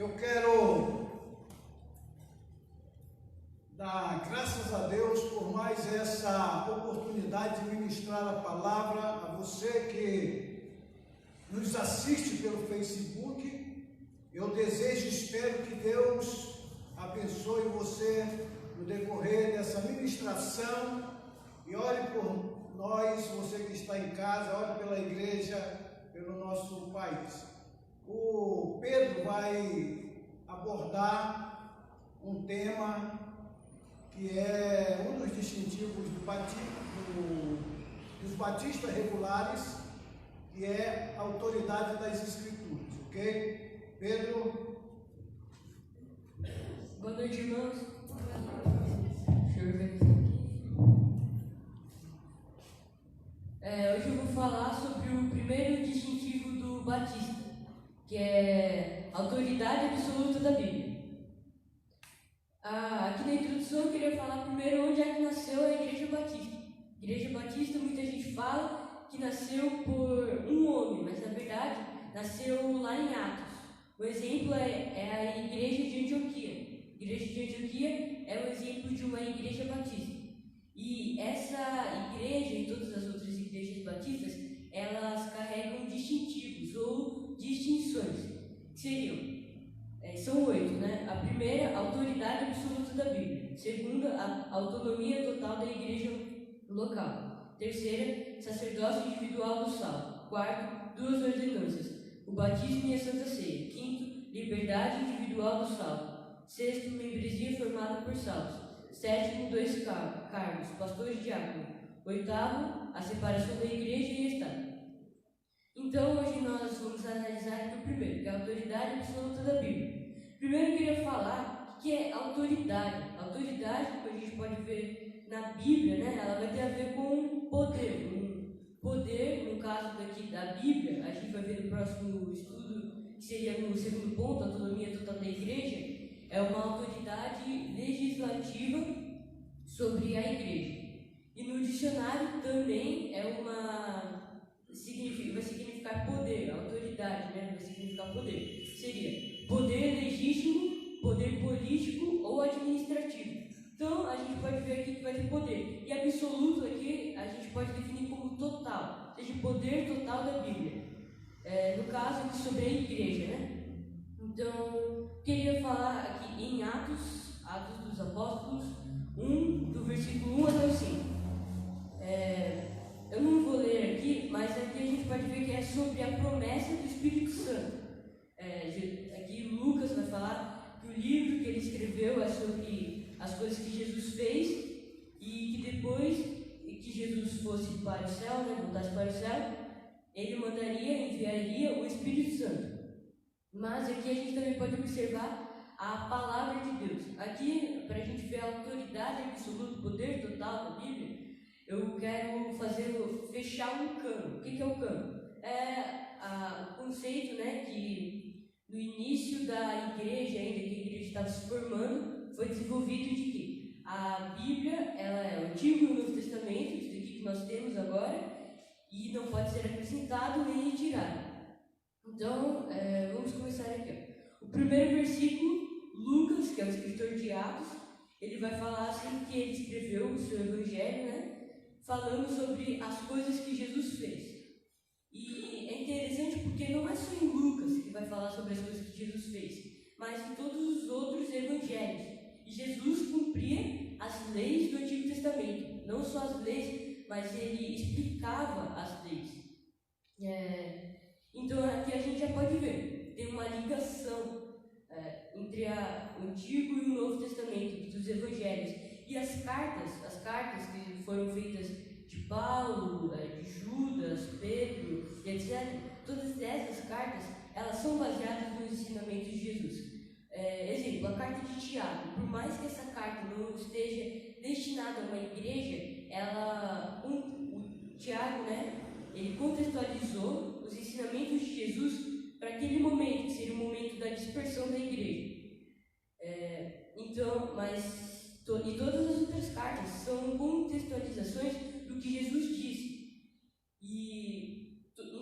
Eu quero dar graças a Deus por mais essa oportunidade de ministrar a palavra a você que nos assiste pelo Facebook. Eu desejo e espero que Deus abençoe você no decorrer dessa ministração e ore por nós, você que está em casa, ore pela igreja, pelo nosso país. O Pedro vai abordar um tema que é um dos distintivos dos batistas regulares, que é a autoridade das Escrituras, ok? Pedro? Boa noite, irmãos. Deixa eu organizar aqui. Hoje eu vou falar sobre o primeiro distintivo do batista, que é a autoridade absoluta da Bíblia. Aqui na introdução eu queria falar primeiro onde é que nasceu a Igreja Batista. Igreja Batista, muita gente fala que nasceu por um homem, mas na verdade nasceu lá em Atos. O exemplo é a Igreja de Antioquia. A Igreja de Antioquia é o exemplo de uma Igreja Batista. E essa igreja e todas as outras igrejas batistas, elas carregam distintivos ou distinções, que seriam são 8, né? A primeira, a autoridade absoluta da Bíblia. Segunda, a autonomia total da igreja local. Terceira, sacerdócio individual do salvo. Quarto, 2 ordenanças, o batismo e a santa ceia. Quinto, liberdade individual do salvo. Sexto, membresia formada por salvos. Sétimo, 2 cargos, pastor e diácono. Oitavo, a separação da igreja e Estado. Então, hoje nós vamos analisar aqui o primeiro, que é a autoridade absoluta da Bíblia. Primeiro eu queria falar o que é autoridade. Autoridade, como a gente pode ver na Bíblia, né, ela vai ter a ver com poder. Poder, no caso daqui da Bíblia, a gente vai ver no próximo estudo, que seria no segundo ponto, a autonomia total da igreja, é uma autoridade legislativa sobre a igreja. E no dicionário também vai significar poder, autoridade, né? Vai significar poder. Seria poder legítimo, poder político ou administrativo. Então, a gente pode ver aqui que vai ter poder. E absoluto aqui, a gente pode definir como total, ou seja, poder total da Bíblia. No caso aqui sobre a igreja, né? Então, queria falar aqui em Atos dos Apóstolos, 1, do versículo 1 até o 5. Eu não vou ler aqui, mas aqui a gente pode ver que é sobre a promessa do Espírito Santo. Aqui Lucas vai falar que o livro que ele escreveu é sobre as coisas que Jesus fez e que depois que Jesus fosse para o céu, né, voltasse para o céu, ele enviaria o Espírito Santo. Mas aqui a gente também pode observar a palavra de Deus. Aqui, para a gente ver a autoridade absoluta, o poder total da Bíblia, eu quero fechar um cano. O que é o cano? O conceito, né, que no início da igreja, ainda que a igreja estava se formando, foi desenvolvido de que a Bíblia ela é o Antigo e o Novo Testamento, isso daqui que nós temos agora, e não pode ser acrescentado nem retirado. Então, vamos começar aqui. O primeiro versículo, Lucas, que é o escritor de Atos, ele vai falar assim que ele escreveu o seu evangelho, né? Falando sobre as coisas que Jesus fez. E é interessante porque não é só em Lucas que vai falar sobre as coisas que Jesus fez, mas em todos os outros evangelhos. E Jesus cumpria as leis do Antigo Testamento. Não só as leis, mas ele explicava as leis. Então aqui a gente já pode ver, tem uma ligação entre o Antigo e o Novo Testamento, dos Evangelhos. E as cartas que foram feitas de Paulo, de Judas, Pedro, etc., todas essas cartas, elas são baseadas nos ensinamentos de Jesus. Exemplo, a carta de Tiago, por mais que essa carta não esteja destinada a uma igreja, o Tiago, né, ele contextualizou os ensinamentos de Jesus para aquele momento, que seria o momento da dispersão da igreja. E todas as outras cartas são contextualizações do que Jesus disse.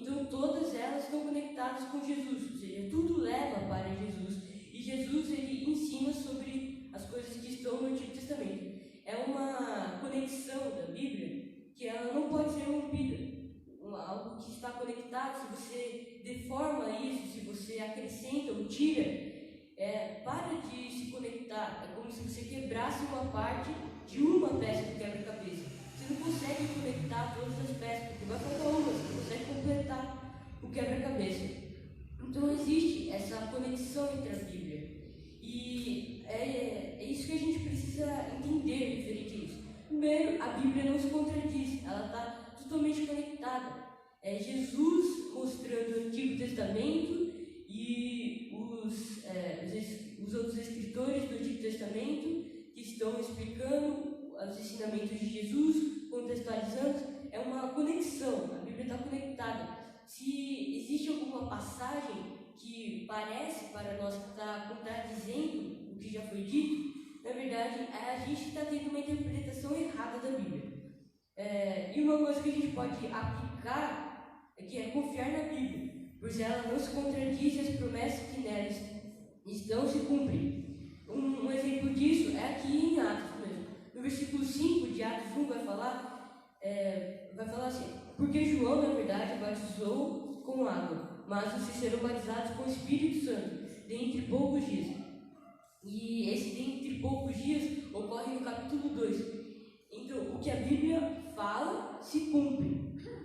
Então todas elas estão conectadas com Jesus, ou seja, tudo leva para Jesus. E para de se conectar. É como se você quebrasse uma parte de uma peça do quebra-cabeça. Você não consegue conectar todas as peças, porque vai faltar uma, você não consegue completar o quebra-cabeça. Então existe essa conexão entre a Bíblia. E é isso que a gente precisa entender referente a isso. Primeiro, a Bíblia não se contradiz, ela está totalmente conectada. É Jesus mostrando o Antigo Testamento e os outros escritores do Antigo Testamento que estão explicando os ensinamentos de Jesus, contextualizando. É uma conexão, a Bíblia está conectada. Se existe alguma passagem que parece para nós que está contradizendo o que já foi dito, na verdade, a gente está tendo uma interpretação errada da Bíblia. E uma coisa que a gente pode aplicar é confiar na Bíblia, pois ela não se contradiz e as promessas que nelas estão se cumprem. Um exemplo disso é aqui em Atos mesmo. No versículo 5 de Atos 1 vai falar assim: porque João, na verdade, batizou com água, mas vocês serão batizados com o Espírito Santo, dentre poucos dias. E esse dentre poucos dias ocorre no capítulo 2. Então, o que a Bíblia fala se cumpre.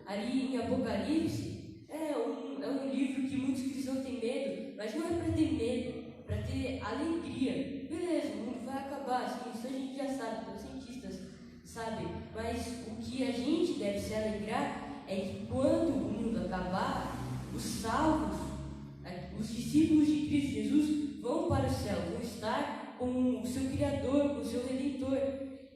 Ali em Apocalipse, é um livro que muitos cristãos têm medo, mas não é para ter medo, para ter alegria. Beleza, o mundo vai acabar, assim, isso a gente já sabe, os cientistas sabem, mas o que a gente deve se alegrar é que quando o mundo acabar, os salvos, os discípulos de Cristo Jesus vão para o céu, vão estar com o seu Criador, com o seu Redentor.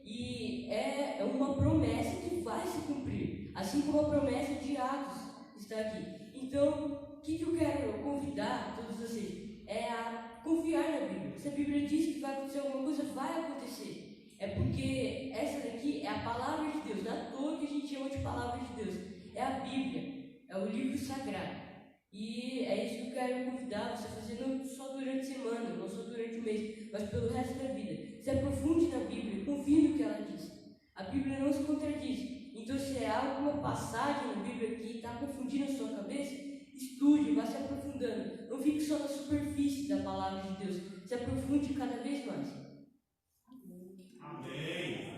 E é uma promessa que vai se cumprir, assim como a promessa de Atos está aqui. Então, o que eu quero convidar todos vocês é a confiar na Bíblia. Se a Bíblia diz que vai acontecer alguma coisa, vai acontecer. É porque essa daqui é a palavra de Deus, não é à toa que a gente chama de palavra de Deus. É a Bíblia, é o livro sagrado. E é isso que eu quero convidar você a fazer, não só durante a semana, não só durante o mês, mas pelo resto da vida. Se aprofunde na Bíblia, confie no que ela diz. A Bíblia não se contradiz. Então, se há alguma passagem na Bíblia que está confundindo a sua cabeça, estude, vá se aprofundando. Não fique só na superfície da palavra de Deus. Se aprofunde cada vez mais. Amém.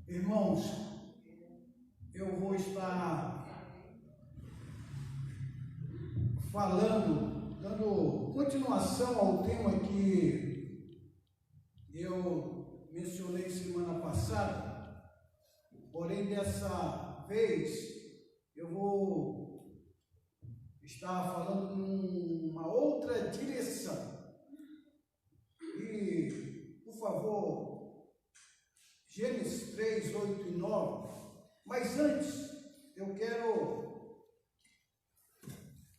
Irmãos, eu vou estar falando, dando continuação ao tema que eu mencionei semana passada, porém dessa vez eu vou estar falando numa outra direção. E, por favor, Gênesis 3, 8 e 9. Mas antes, eu quero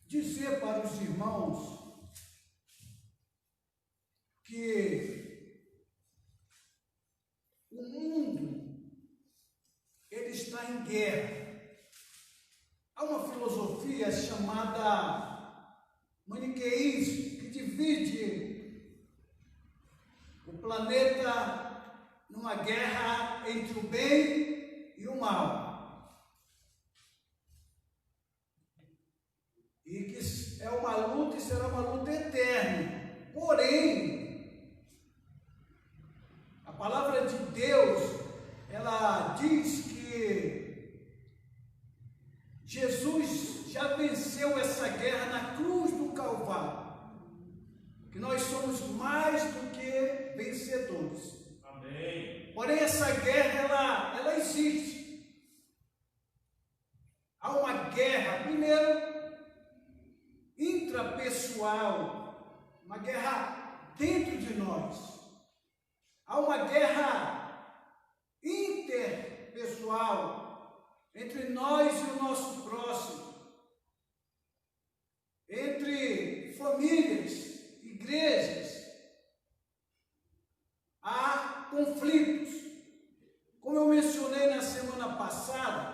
dizer para os irmãos que o mundo, ele está em guerra. Há uma filosofia chamada maniqueísmo, que divide o planeta numa guerra entre o bem e o mal. E que é uma luta e será uma luta eterna. Porém, a palavra de Deus, ela diz que Jesus já venceu essa guerra na cruz do Calvário. Que nós somos mais do que vencedores. Porém, essa guerra, ela existe. Há uma guerra, primeiro, intrapessoal, uma guerra dentro de nós. Há uma guerra interpessoal entre nós e o nosso próximo, entre famílias, igrejas. Há conflitos. Como eu mencionei na semana passada,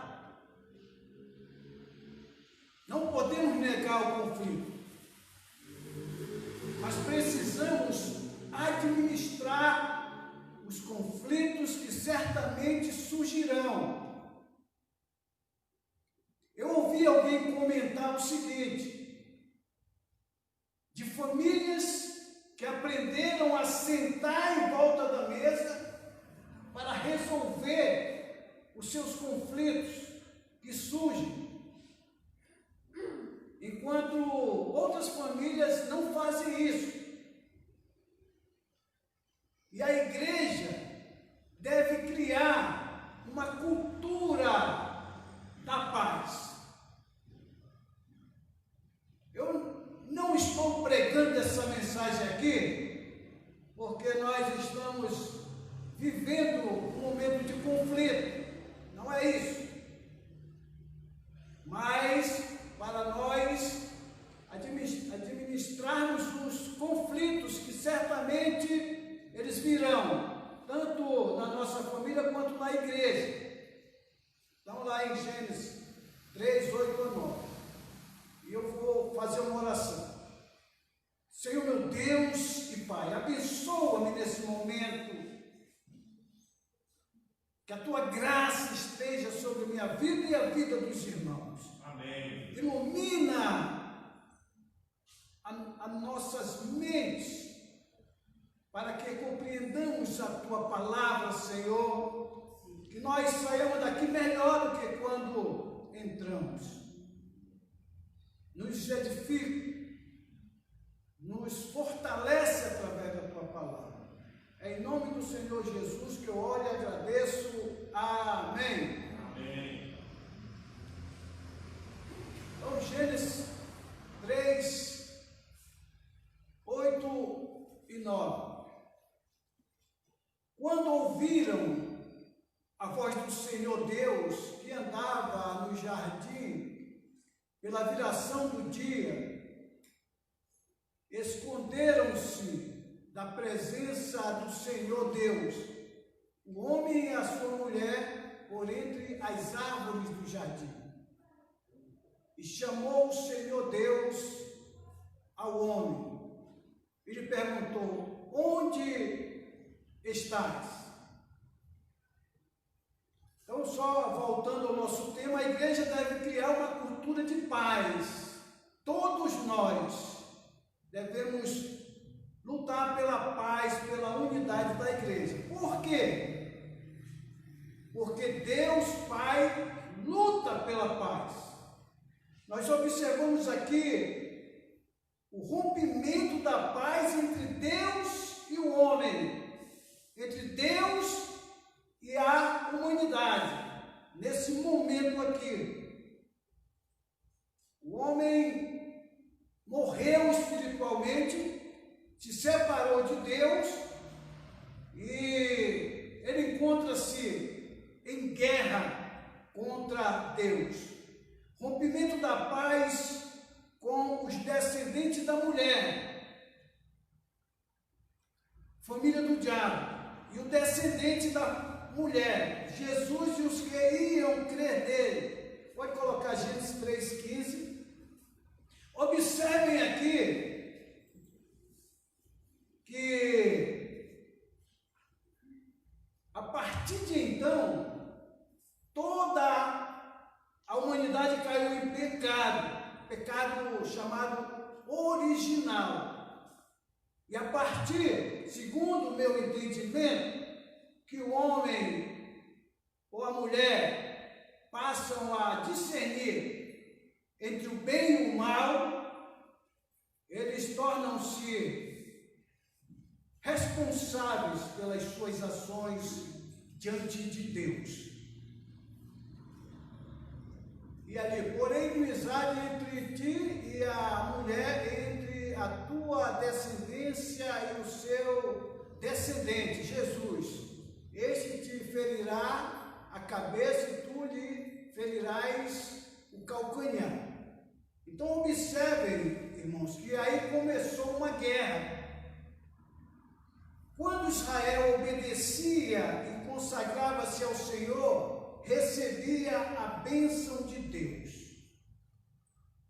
não podemos negar o conflito, mas precisamos administrar os conflitos que certamente surgirão. Eu ouvi alguém comentar o seguinte: de famílias que aprenderam a sentar em volta da mesa para resolver os seus conflitos que surgem, enquanto outras famílias não fazem isso. E a igreja deve criar uma cultura da paz. Eu não estou pregando essa mensagem aqui porque nós estamos vivendo um momento de conflito. Não é isso. Mas para nós administrarmos os conflitos que certamente eles virão, tanto na nossa família quanto na igreja. Então lá em Gênesis 3, 8 a 9. E eu vou fazer uma oração. Senhor meu Deus e Pai, abençoa-me nesse momento. Que a Tua graça esteja sobre a minha vida e a vida dos irmãos. Amém. Ilumina as nossas mentes, para que compreendamos a Tua palavra, Senhor, que nós saímos daqui melhor do que quando entramos. Nos edifica, nos fortalece através da Tua palavra. É em nome do Senhor Jesus que eu oro e agradeço. Amém. Amém. Então, Gênesis 3, 8 e 9. Quando ouviram a voz do Senhor Deus, que andava no jardim pela viração do dia, esconderam-se da presença do Senhor Deus, o homem e a sua mulher, por entre as árvores do jardim. E chamou o Senhor Deus ao homem e lhe perguntou: onde estás? Então, só voltando ao nosso tema, a igreja deve criar uma cultura de paz. Todos nós devemos lutar pela paz, pela unidade da igreja. Por quê? Porque Deus Pai luta pela paz. Nós observamos aqui o rompimento da paz entre Deus e o homem, entre Deus e a humanidade. Nesse momento aqui, o homem morreu espiritualmente, se separou de Deus e ele encontra-se em guerra contra Deus. Rompimento da paz com os descendentes da mulher, família do diabo, e o descendente da mulher, Jesus e os que iam crer nele. Pode colocar Gênesis 3,15. Observem aqui que a partir de então, toda a humanidade caiu em pecado chamado original. E a partir, segundo o meu entendimento, que o homem ou a mulher passam a discernir entre o bem e o mal, eles tornam-se responsáveis pelas suas ações diante de Deus. E ali, porém, inimizade entre ti e a mulher, entre a tua descendência e o seu descendente, Jesus. Este te ferirá a cabeça e tu lhe ferirás o calcanhar. Então, observem, irmãos, que aí começou uma guerra. Quando Israel obedecia e consagrava-se ao Senhor, recebia a bênção de Deus.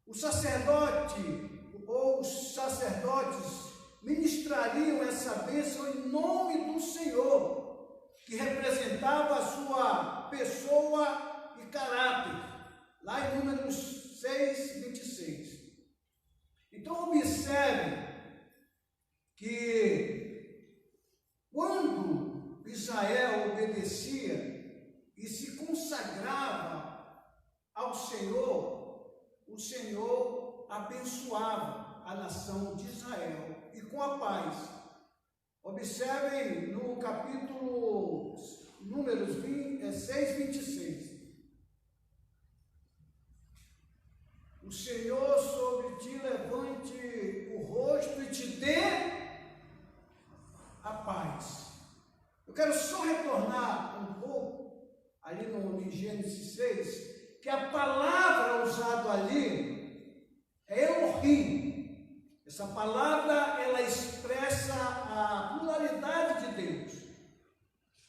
O sacerdote ou os sacerdotes ministrariam essa bênção em nome do Senhor. que representava a sua pessoa e caráter, lá em Números 6, 26. Então, observe que quando Israel obedecia e se consagrava ao Senhor, o Senhor abençoava a nação de Israel e com a paz. Observem no capítulo Números 6, 26. O Senhor sobre ti levante o rosto e te dê a paz. Eu quero só retornar um pouco ali no Gênesis 6, que a palavra usada ali é Elohim. Essa palavra, ela expressa a pluralidade de Deus.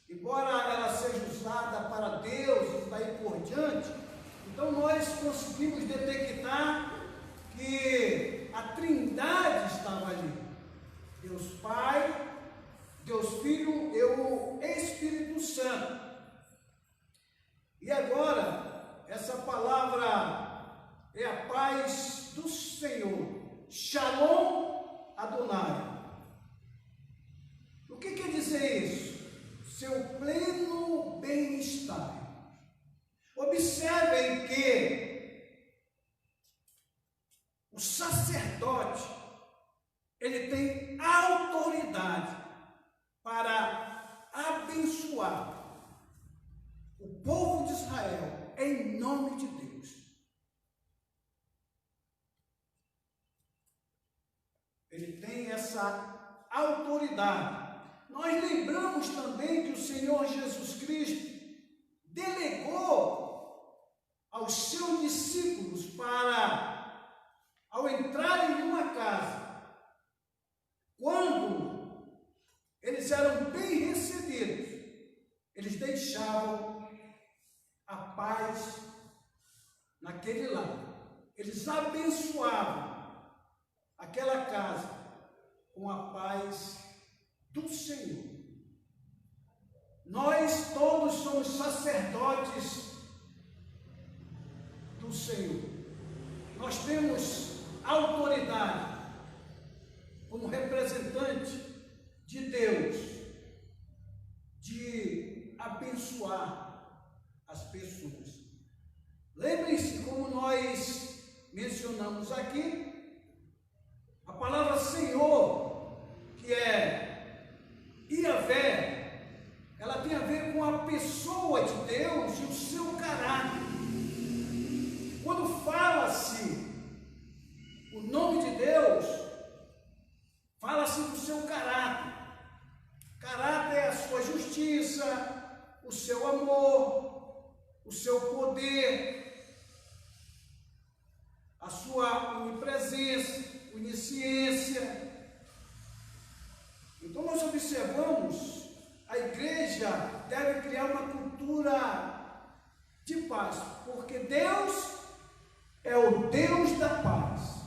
Embora ela seja usada para Deus e daí por diante, então nós conseguimos detectar que a Trindade estava ali. Deus Pai, Deus Filho e o Espírito Santo. E agora, essa palavra é a paz do Senhor. Shalom Adonai. O que quer dizer isso? Seu pleno bem-estar. Observem que o sacerdote, ele tem autoridade para abençoar o povo de Israel em nome de Deus. Ele tem essa autoridade. Nós lembramos também que o Senhor Jesus Cristo delegou aos seus discípulos para, ao entrarem em uma casa, quando eles eram bem recebidos, eles deixavam a paz naquele lar. Eles abençoavam aquela casa com a paz do Senhor. Nós todos somos sacerdotes do Senhor. Nós temos autoridade como representante de Deus de abençoar as pessoas. Lembrem-se, como nós mencionamos aqui, a palavra Senhor, que é Iavé, ela tem a ver com a pessoa de Deus e o seu caráter. Quando fala-se o nome de Deus, fala-se do seu caráter. Caráter é a sua justiça, o seu amor, o seu poder, a sua onipresença, onisciência. Então nós observamos, a igreja deve criar uma cultura de paz, porque Deus é o Deus da paz.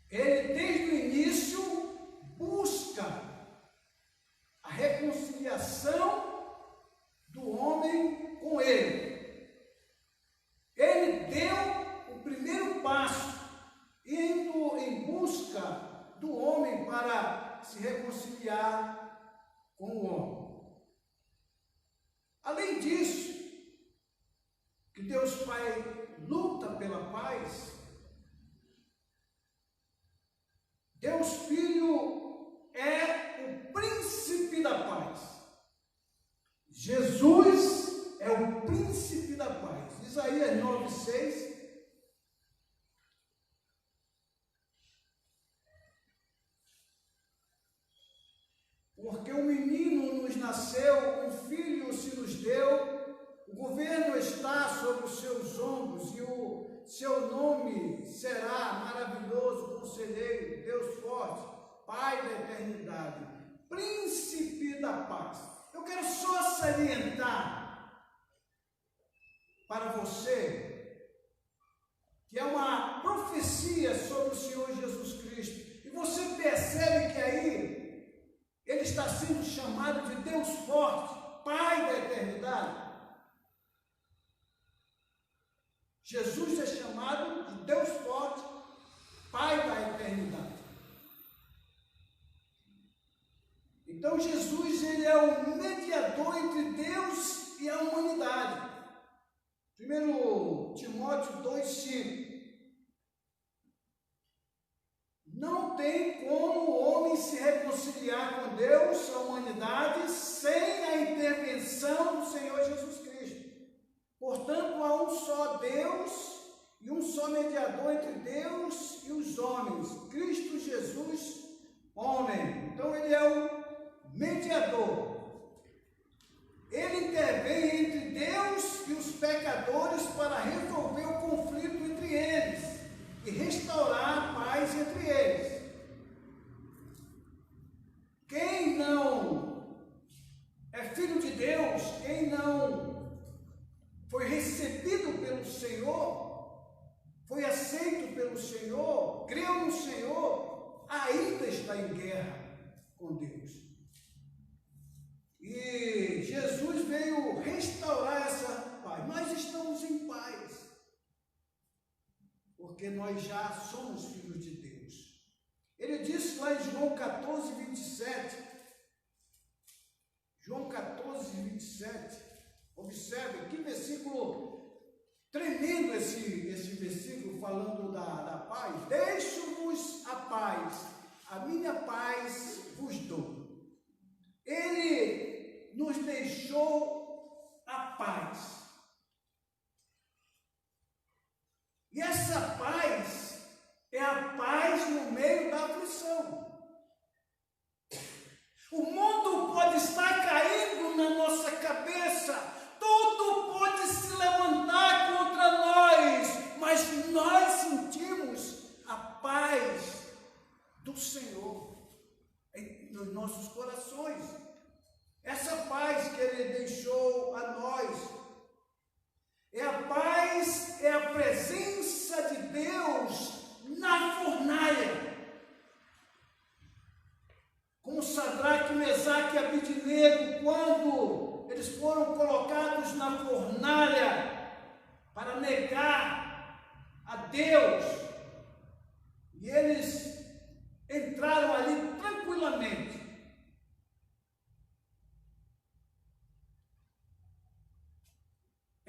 Ele, desde o início, busca a reconciliação do homem com Ele. Ele deu o primeiro passo, indo em busca do homem para se reconciliar com o homem. Além disso, que Deus Pai luta pela paz, Deus Filho é o príncipe da paz. Jesus é o príncipe da paz. Isaías 9:6. Porque um menino nos nasceu, um filho se nos deu, o governo está sobre os seus ombros e o seu nome será maravilhoso, conselheiro, Deus forte, Pai da eternidade, príncipe da paz. Eu quero só salientar para você que é uma profecia sobre o Senhor Jesus Cristo. E você percebe que aí ele está sendo chamado de Deus forte, Pai da eternidade. Jesus é chamado de Deus forte, Pai da eternidade. Então Jesus, ele é o mediador entre Deus e a humanidade. 1 Timóteo 2,5. Não tem como o homem se reconciliar com Deus, a humanidade, sem a intervenção do Senhor Jesus Cristo. Portanto, há um só Deus e um só mediador entre Deus e os homens, Cristo Jesus, homem. Então, ele é o mediador. Ele intervém entre Deus e os pecadores para resolver o conflito entre eles e restaurar a paz entre eles. Quem não é filho de Deus, quem não foi recebido pelo Senhor, foi aceito pelo Senhor, creu no Senhor, ainda está em guerra com Deus. E Jesus veio restaurar essa paz. Nós estamos em paz, porque nós já somos filhos de Deus. Ele disse lá em João 14, 27, João 14, 27, observe que versículo tremendo esse versículo falando da paz. Deixo-vos a paz, a minha paz vos dou. Ele nos deixou a paz. E essa paz é a paz no meio da aflição. O mundo pode estar caindo na nossa cabeça, tudo pode se levantar contra nós, mas nós sentimos a paz do Senhor nos nossos corações. Essa paz que Ele deixou a nós é a paz, é a presença de Deus na fornalha. Como Sadraque, Mesaque e Abednego, quando eles foram colocados na fornalha para negar a Deus, e eles entraram ali tranquilamente.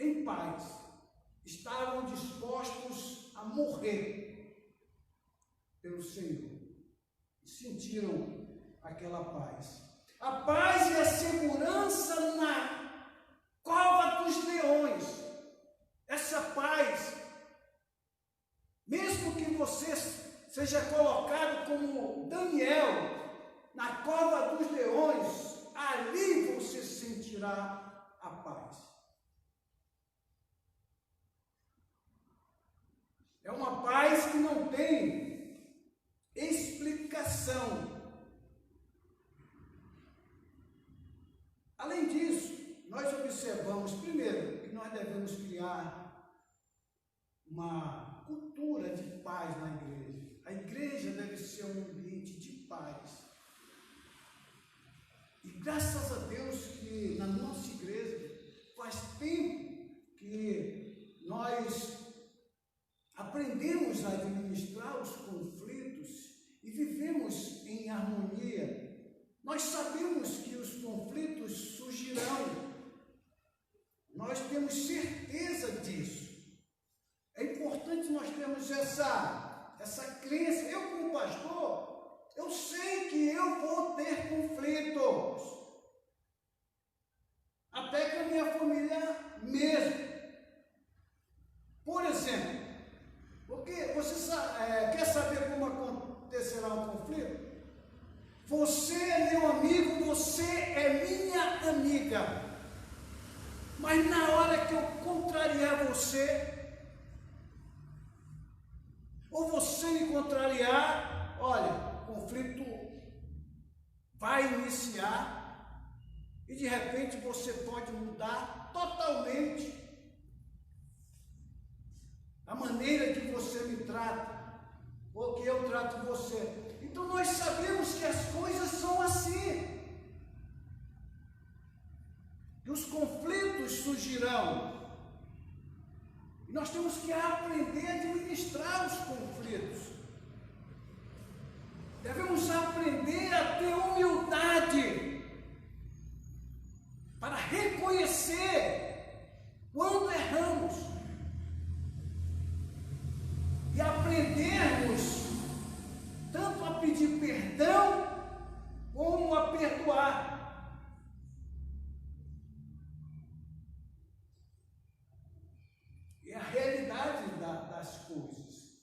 Em paz, estavam dispostos a morrer pelo Senhor, e sentiram aquela paz. A paz e a segurança na cova dos leões. Essa paz, mesmo que você seja colocado como Daniel na cova dos leões, ali você sentirá a paz. É uma paz que não tem explicação. Além disso, nós observamos, primeiro, que nós devemos criar uma cultura de paz na igreja. A igreja deve ser um ambiente de paz. E graças a Deus que na nossa igreja faz tempo que nós aprendemos a administrar os conflitos e vivemos em harmonia. Nós sabemos que os conflitos surgirão. Nós temos certeza disso. É importante nós termos essa crença. Eu, como pastor, eu sei que eu vou ter conflitos. Até com a minha família mesmo. Por exemplo, porque você quer saber como acontecerá um conflito? Você é meu amigo, você é minha amiga. Mas na hora que eu contrariar você, ou você me contrariar, olha, o conflito vai iniciar e de repente você pode mudar totalmente a maneira que você me trata, ou que eu trato você. Então nós sabemos que as coisas são assim. surgirão. E nós temos que aprender a administrar os conflitos. Devemos aprender a ter humildade para reconhecer quando erramos e aprendermos tanto a pedir perdão como a perdoar. É a realidade das coisas.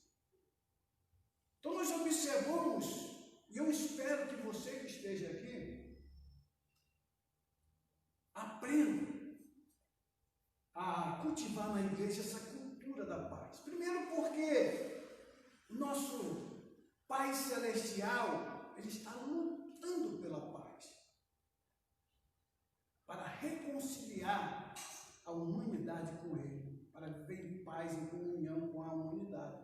Então nós observamos, e eu espero que você que esteja aqui aprenda a cultivar na igreja essa cultura da paz. Primeiro porque o nosso Pai Celestial, Ele está lutando pela paz, para reconciliar a humanidade com Ele, para viver em paz, em comunhão com a humanidade.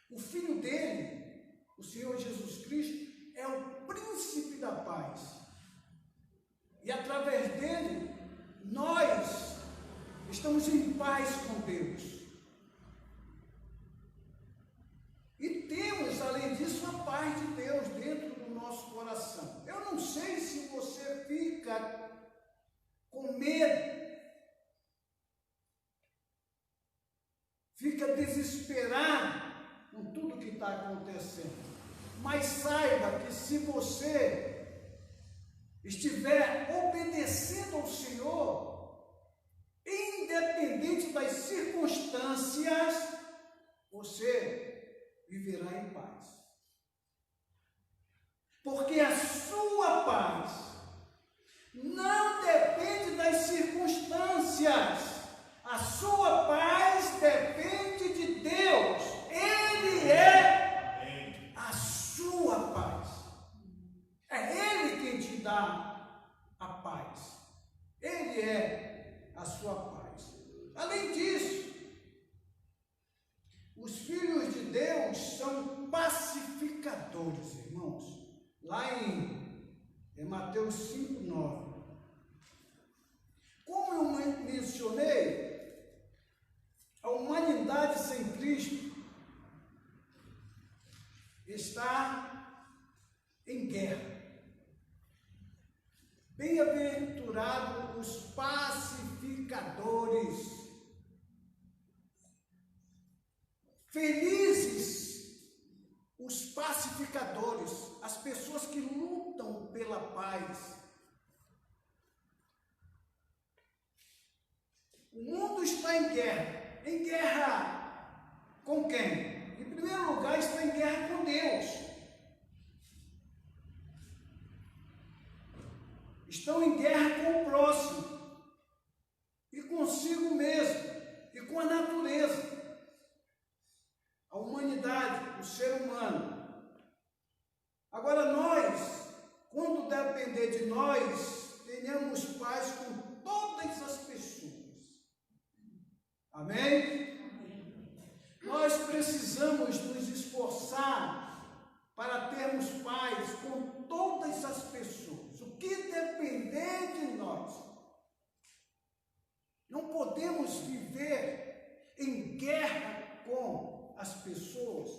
O Filho dele, o Senhor Jesus Cristo, é o príncipe da paz. E através dele, nós estamos em paz com Deus. E temos, além disso, a paz de Deus dentro do nosso coração. Eu não sei se você fica com medo, fica desesperado com tudo que está acontecendo. Mas saiba que se você estiver obedecendo ao Senhor, independente das circunstâncias, você viverá em paz. Porque a sua paz não depende das circunstâncias. A sua paz depende de Deus. Ele é a sua paz. É Ele quem te dá a paz. Ele é a sua paz. Além disso, os filhos de Deus são pacificadores, irmãos. Lá em Mateus 5:9. Como eu mencionei, a humanidade sem Cristo está em guerra. Bem-aventurados os pacificadores. Felizes os pacificadores, as pessoas que lutam pela paz. O mundo está em guerra. Em guerra com quem? Em primeiro lugar, está em guerra com Deus. Estão em guerra com o próximo e consigo mesmo e com a natureza. A humanidade, o ser humano. Agora nós, quando depender de nós, tenhamos paz com todas as pessoas. Amém? Nós precisamos nos esforçar para termos paz com todas as pessoas. O que depender de nós. Não podemos viver em guerra com as pessoas.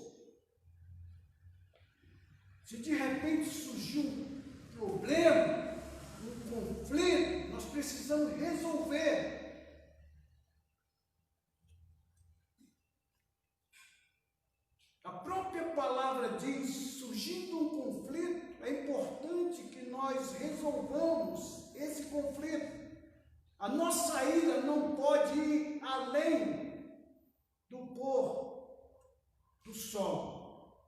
Se de repente surgiu um problema, um conflito, nós precisamos resolver. A própria palavra diz, surgindo um conflito, é importante que nós resolvamos esse conflito. A nossa ira não pode ir além do pôr do sol.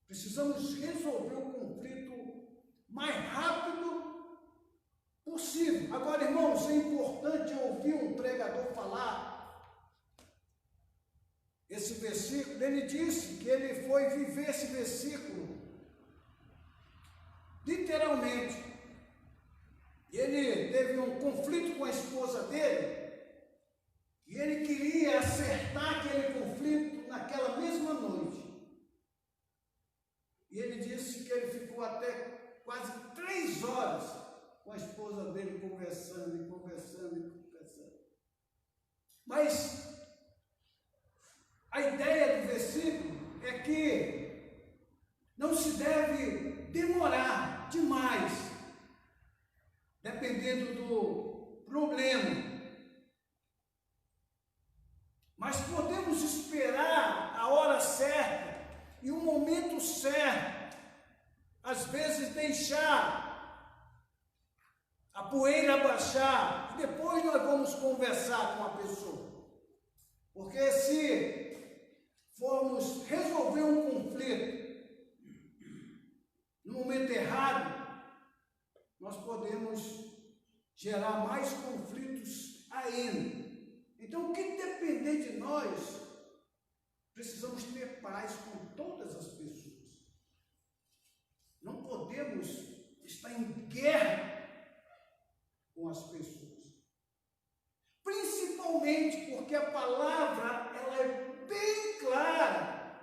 Precisamos resolver o conflito mais rápido possível. Agora, irmãos, é importante ouvir um pregador falar esse versículo. Ele disse que ele foi viver esse versículo literalmente. Ele teve um conflito com a esposa dele e ele queria acertar aquele conflito naquela mesma noite. E ele disse que ele ficou até quase 3 horas com a esposa dele conversando e conversando e conversando. Mas a ideia do versículo é que não se deve demorar demais, dependendo do problema. Mas podemos esperar a hora certa e o momento certo, às vezes deixar a poeira baixar e depois nós vamos conversar com a pessoa. Porque se formos resolver um conflito no momento errado, nós podemos gerar mais conflitos ainda. Então, o que depender de nós, precisamos ter paz com todas as pessoas. Não podemos estar em guerra com as pessoas. Principalmente porque a palavra, ela é bem clara.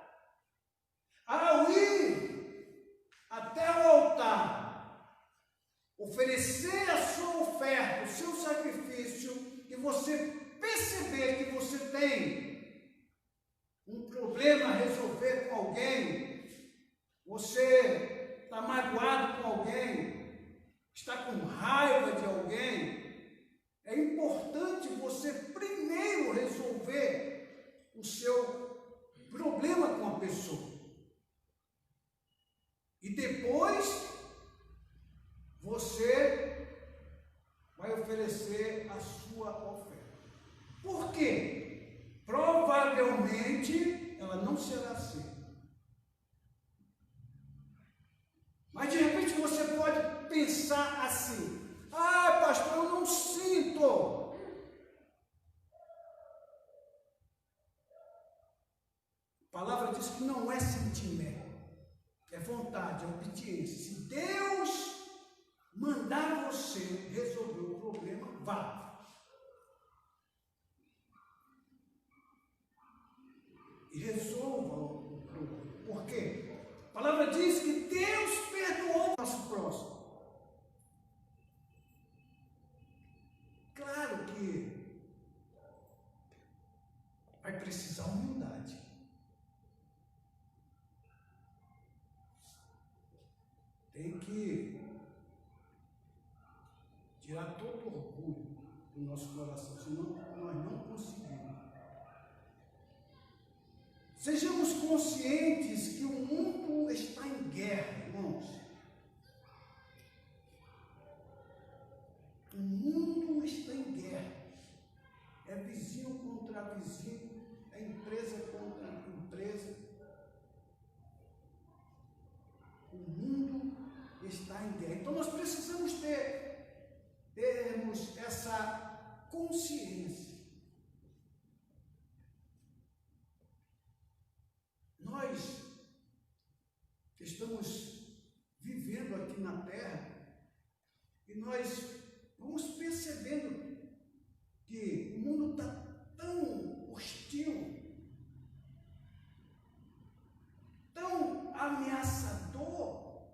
Ao ir até o altar, oferecer a sua oferta, o seu sacrifício, e você perceber que você tem um problema a resolver com alguém, você está magoado com alguém, está com raiva de alguém, é importante você primeiro resolver o seu problema com a pessoa. E depois você vai oferecer a sua oferta. Por quê? Provavelmente ela não será aceita. Mas de repente você pode pensar assim: ah, pastor, eu não sinto. A palavra diz que não é sentimento, é vontade, é obediência. Se Deus mandar você resolver o problema, vá. E resolva o problema. Por quê? A palavra diz que Deus perdoou o nosso próximo. Claro que vai precisar humildade. Tem que tirar todo o orgulho do nosso coração, senão nós não conseguimos. Sejamos conscientes que o mundo está em guerra, irmãos. O mundo está em guerra. É vizinho contra vizinho, é empresa contra empresa. O mundo está em guerra. Então nós precisamos termos essa consciência. Nós estamos vivendo aqui na Terra e nós vamos percebendo que o mundo está tão hostil, tão ameaçador,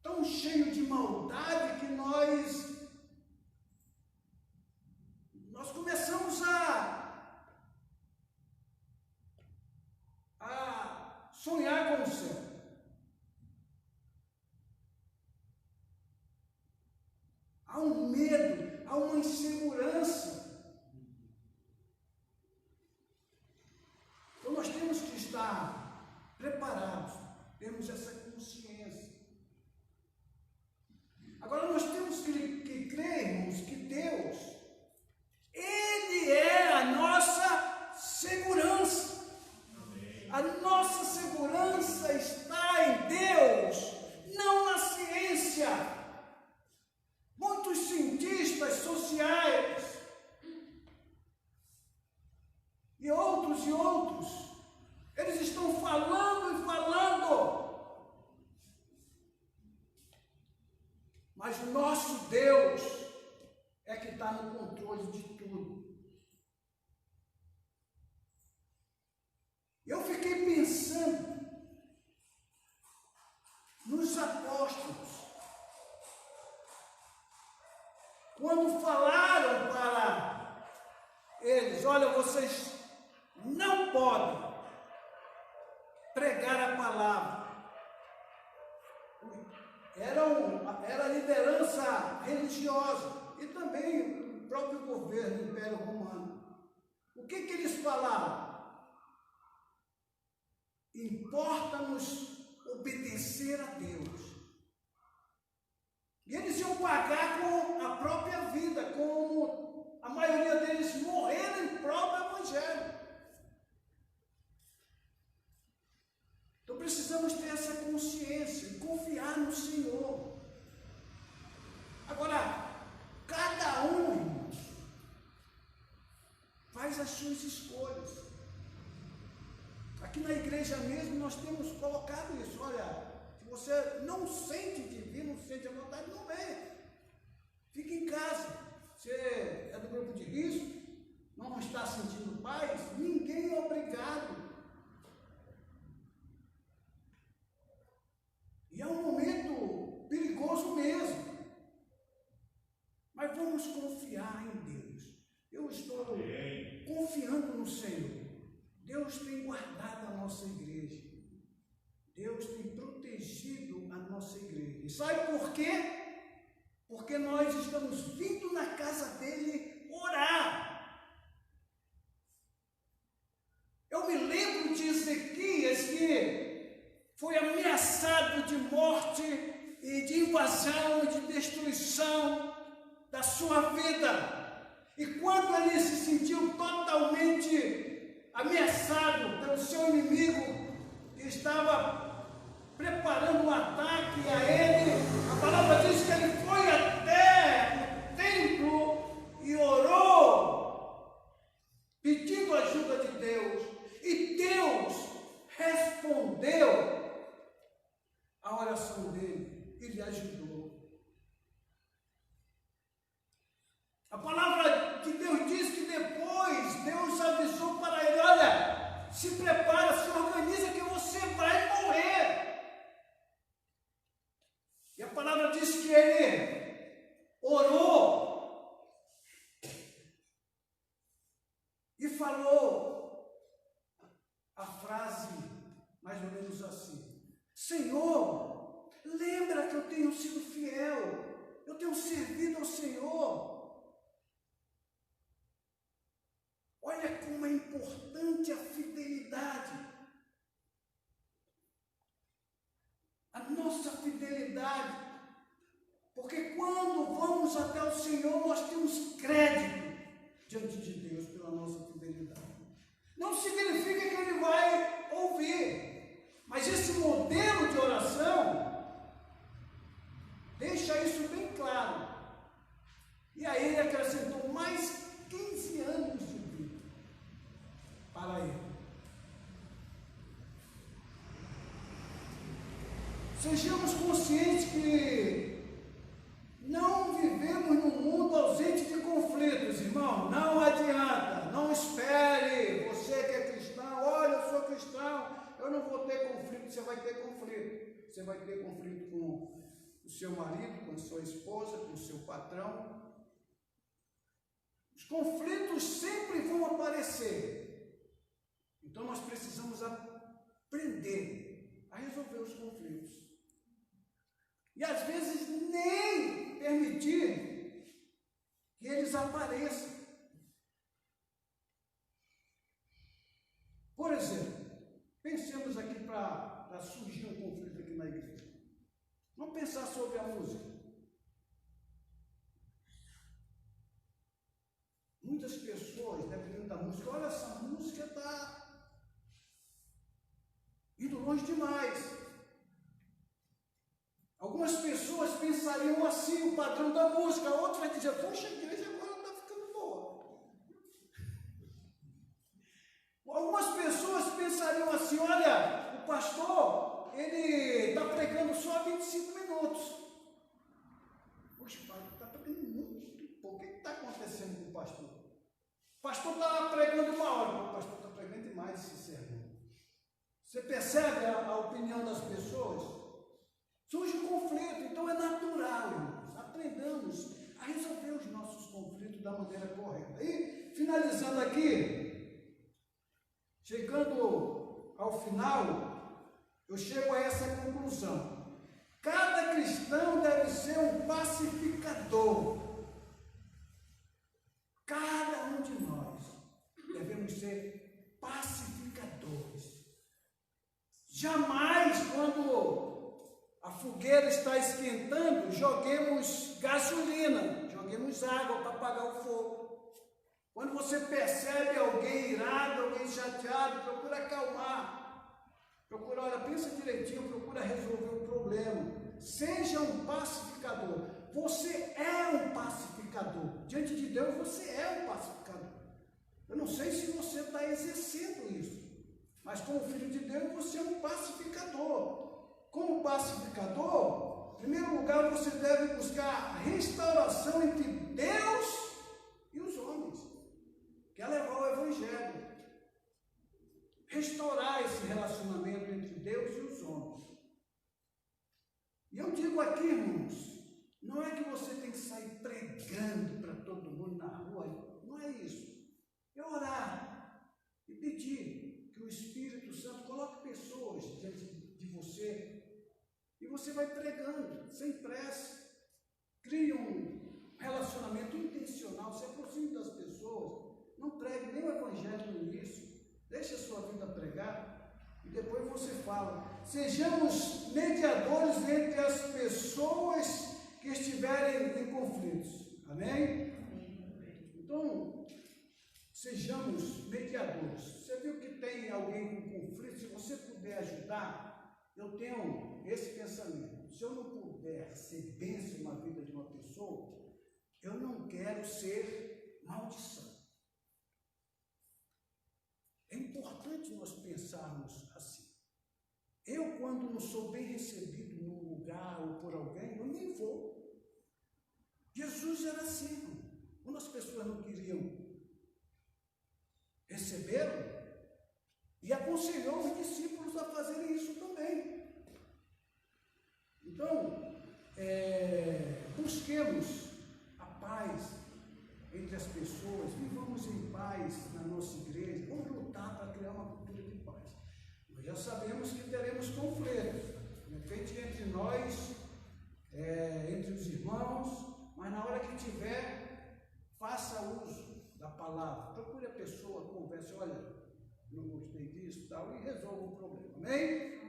tão cheio de maldade que nós começamos a sonhar com o céu. Há um medo, há uma insegurança. Então nós temos que estar preparados, temos essa consciência. Agora nós temos que crermos que Deus, Ele é a nossa segurança. A nossa segurança está em Deus, não na ciência. Muitos cientistas sociais e outros, eles estão falando e falando. Mas o nosso Deus é que está no controle de tudo. Eu fiquei pensando nos apóstolos, quando falaram para eles: olha, vocês não podem pregar a palavra. Era a liderança religiosa e também o próprio governo, o Império Romano. O que eles falaram? Importa-nos obedecer a Deus. E eles iam pagar com a própria vida, como a maioria deles morreram em prol do Evangelho. Então precisamos ter essa consciência e confiar no Senhor. Agora, cada um, irmãos, faz as suas escolhas. Aqui na igreja mesmo nós temos colocado isso. Olha, se você não sente de vir, não sente a vontade, não vem. Fique em casa. Você é do grupo de risco, não está sentindo paz, ninguém é obrigado. E é um momento perigoso mesmo. Mas vamos confiar em Deus. Eu estou confiando no Senhor. Deus tem guardado a nossa igreja. Deus tem protegido a nossa igreja. E sabe por quê? Porque nós estamos vindo na casa dele orar. Eu me lembro de Ezequias, que foi ameaçado de morte e de invasão e de destruição da sua vida. E quando ele se sentiu totalmente ameaçado pelo seu inimigo, que estava preparando um ataque a ele, a palavra diz que ele foi até o templo e orou, pedindo ajuda de Deus, e Deus respondeu a oração dele e lhe ajudou. A palavra de Deus diz que depois Deus avisou para ele: olha, se prepara, se organiza que você vai morrer. E a palavra diz que ele orou e falou a frase mais ou menos assim: Senhor, lembra que eu tenho sido fiel, eu tenho servido ao Senhor. Olha como é importante a fidelidade. A nossa fidelidade. Porque quando vamos até o Senhor, nós temos crédito diante de Deus pela nossa fidelidade. Não significa que Ele vai ouvir. Mas esse modelo de oração deixa isso bem claro. E aí ele acrescentou mais 15 anos de vida para ele. Sejamos conscientes que não vivemos num mundo ausente de conflitos, irmão. Não adianta, não espere, você que é cristão, olha, eu sou cristão, eu não vou ter conflito. Você vai ter conflito. Você vai ter conflito com o seu marido, com a sua esposa, com o seu patrão. Os conflitos sempre vão aparecer. Então nós precisamos aprender a resolver os conflitos. E às vezes nem permitir que eles apareçam. Por exemplo, pensemos aqui para surgir um conflito aqui na igreja. Vamos pensar sobre a música. Muitas pessoas, dependendo da música, olha, essa música está indo longe demais. Algumas pessoas pensariam assim, o padrão da música, outros vai dizer: poxa, a igreja agora está ficando boa. Algumas pessoas pensariam assim: olha, o pastor, ele está pregando só 25 minutos. Poxa, o pastor está pregando muito pouco. O que está acontecendo com o pastor? O pastor está pregando 1 hora, o pastor está pregando demais esse sermão. Você percebe a opinião das pessoas? Surge um conflito, então é natural, irmãos. Aprendamos a resolver os nossos conflitos da maneira correta. E finalizando aqui, chegando ao final, eu chego a essa conclusão. Cada cristão deve ser um pacificador. Cada um de nós devemos ser pacificadores. Jamais, quando a fogueira está esquentando, joguemos gasolina, joguemos água para apagar o fogo. Quando você percebe alguém irado, alguém chateado, procura acalmar. Procura, olha, pensa direitinho, procura resolver o problema. Seja um pacificador. Você é um pacificador. Diante de Deus, você é um pacificador. Eu não sei se você está exercendo isso, mas como filho de Deus, você é um pacificador. Como pacificador, em primeiro lugar, você deve buscar a restauração entre Deus e os homens, que é levar o Evangelho. Restaurar esse relacionamento entre Deus e os homens. E eu digo aqui, irmãos, não é que você tem que sair pregando para todo mundo na rua, não é isso. É orar e pedir que o Espírito Santo coloque pessoas diante de você e você vai pregando, sem pressa. Crie um relacionamento intencional, se aproxime das pessoas, não pregue nem o Evangelho no início. Deixe a sua vida pregar e depois você fala. Sejamos mediadores entre as pessoas que estiverem em conflitos. Amém? Então, sejamos mediadores. Você viu que tem alguém com conflito? Se você puder ajudar, eu tenho esse pensamento. Se eu não puder ser bênção na vida de uma pessoa, eu não quero ser maldição. É importante nós pensarmos assim. Eu, quando não sou bem recebido num lugar ou por alguém, eu nem vou. Jesus era assim. Quando as pessoas não queriam recebê-lo, e aconselhou os discípulos a fazerem isso também. Então, busquemos a paz entre as pessoas, vivamos em paz na nossa igreja, vamos lutar para criar uma cultura de paz. Nós já sabemos que teremos conflitos, de repente entre nós, entre os irmãos, mas na hora que tiver, faça uso da palavra, procure a pessoa, converse, olha, não gostei disso, tal, e resolva o problema, amém?